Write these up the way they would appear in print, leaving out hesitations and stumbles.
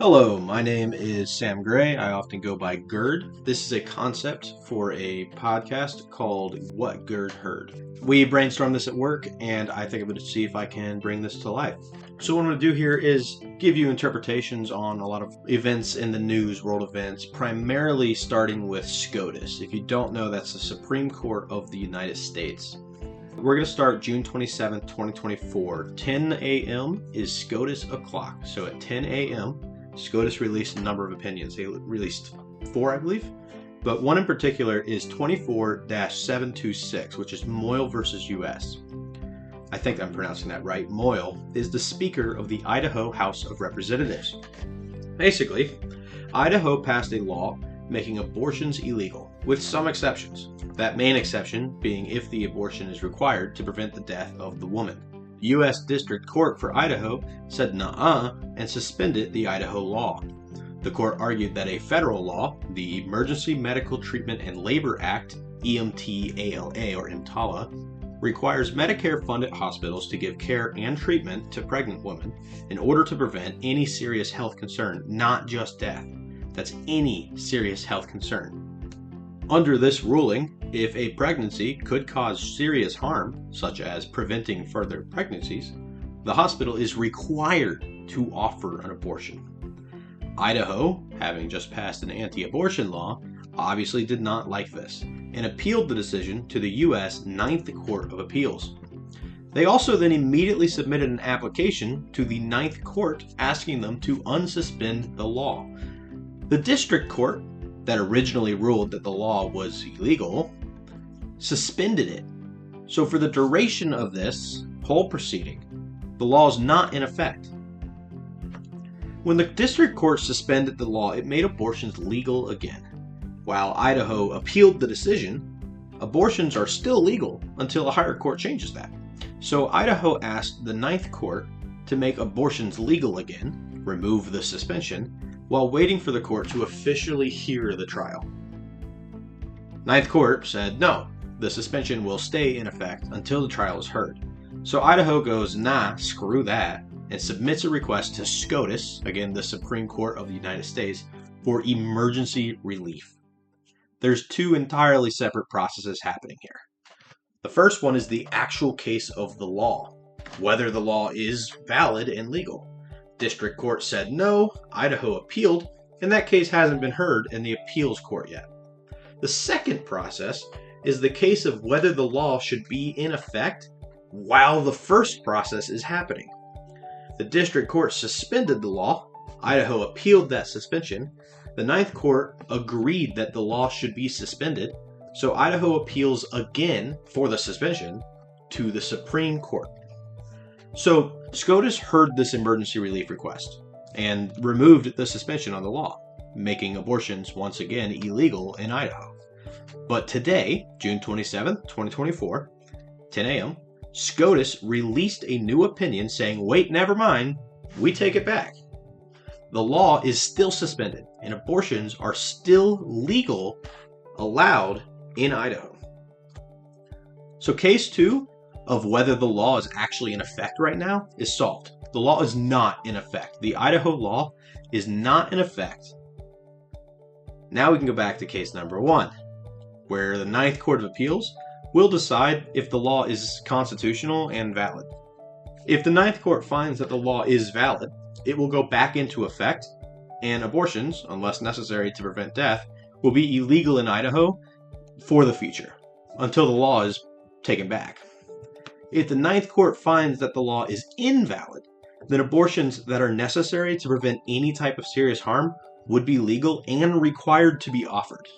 Hello, my name is Sam Gray. I often go by Gerd. This is a concept for a podcast called What Gerd Heard. We brainstormed this at work, and I think I'm going to see if I can bring this to life. So what I'm going to do here is give you interpretations on a lot of events in the news, world events, primarily starting with SCOTUS. If you don't know, that's the Supreme Court of the United States. We're going to start June 27th, 2024. 10 a.m. is SCOTUS o'clock. So at 10 a.m., SCOTUS released a number of opinions. They released 4, I believe. But one in particular is 24-726, which is Moyle versus U.S. I think I'm pronouncing that right. Moyle is the Speaker of the Idaho House of Representatives. Basically, Idaho passed a law making abortions illegal, with some exceptions. That main exception being if the abortion is required to prevent the death of the woman. The U.S. District Court for Idaho said nuh-uh and suspended the Idaho law. The court argued that a federal law, the Emergency Medical Treatment and Labor Act, EMTALA or EMTALA, requires Medicare-funded hospitals to give care and treatment to pregnant women in order to prevent any serious health concern, not just death. That's any serious health concern. Under this ruling, if a pregnancy could cause serious harm, such as preventing further pregnancies, the hospital is required to offer an abortion. Idaho, having just passed an anti-abortion law, obviously did not like this, and appealed the decision to the U.S. Ninth Court of Appeals. They also then immediately submitted an application to the Ninth Court asking them to unsuspend the law. The District Court, that originally ruled that the law was illegal, suspended it. So for the duration of this whole proceeding, the law is not in effect. When the District Court suspended the law, it made abortions legal again. While Idaho appealed the decision, abortions are still legal until a higher court changes that. So Idaho asked the Ninth Court to make abortions legal again, remove the suspension, while waiting for the court to officially hear the trial. Ninth Court said no, the suspension will stay in effect until the trial is heard. So Idaho goes, nah, screw that, and submits a request to SCOTUS, again the Supreme Court of the United States, for emergency relief. There's two entirely separate processes happening here. The first one is the actual case of the law, whether the law is valid and legal. District Court said no, Idaho appealed, and that case hasn't been heard in the appeals court yet. The second process is the case of whether the law should be in effect while the first process is happening. The District Court suspended the law, Idaho appealed that suspension, the Ninth Court agreed that the law should be suspended, so Idaho appeals again for the suspension to the Supreme Court. So SCOTUS heard this emergency relief request and removed the suspension on the law, making abortions once again illegal in Idaho. But today, June 27th, 2024, 10 a.m., SCOTUS released a new opinion saying, wait, never mind, we take it back. The law is still suspended and abortions are still legal, allowed in Idaho. So case 2 of whether the law is actually in effect right now is solved. The law is not in effect. The Idaho law is not in effect. Now we can go back to case number 1, where the Ninth Court of Appeals will decide if the law is constitutional and valid. If the Ninth Court finds that the law is valid, it will go back into effect, and abortions, unless necessary to prevent death, will be illegal in Idaho for the future, until the law is taken back. If the Ninth Court finds that the law is invalid, then abortions that are necessary to prevent any type of serious harm would be legal and required to be offered.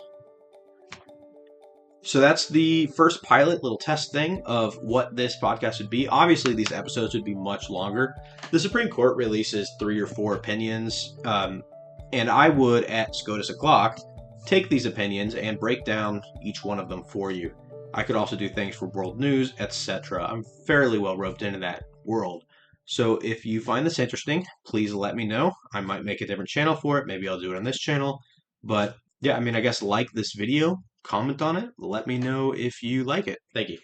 So that's the first pilot little test thing of what this podcast would be. Obviously, these episodes would be much longer. The Supreme Court releases 3 or 4 opinions, and I would, at SCOTUS o'clock, take these opinions and break down each one of them for you. I could also do things for world news, etc. I'm fairly well roped into that world. So if you find this interesting, please let me know. I might make a different channel for it. Maybe I'll do it on this channel. But yeah, I guess like this video, comment on it. Let me know if you like it. Thank you.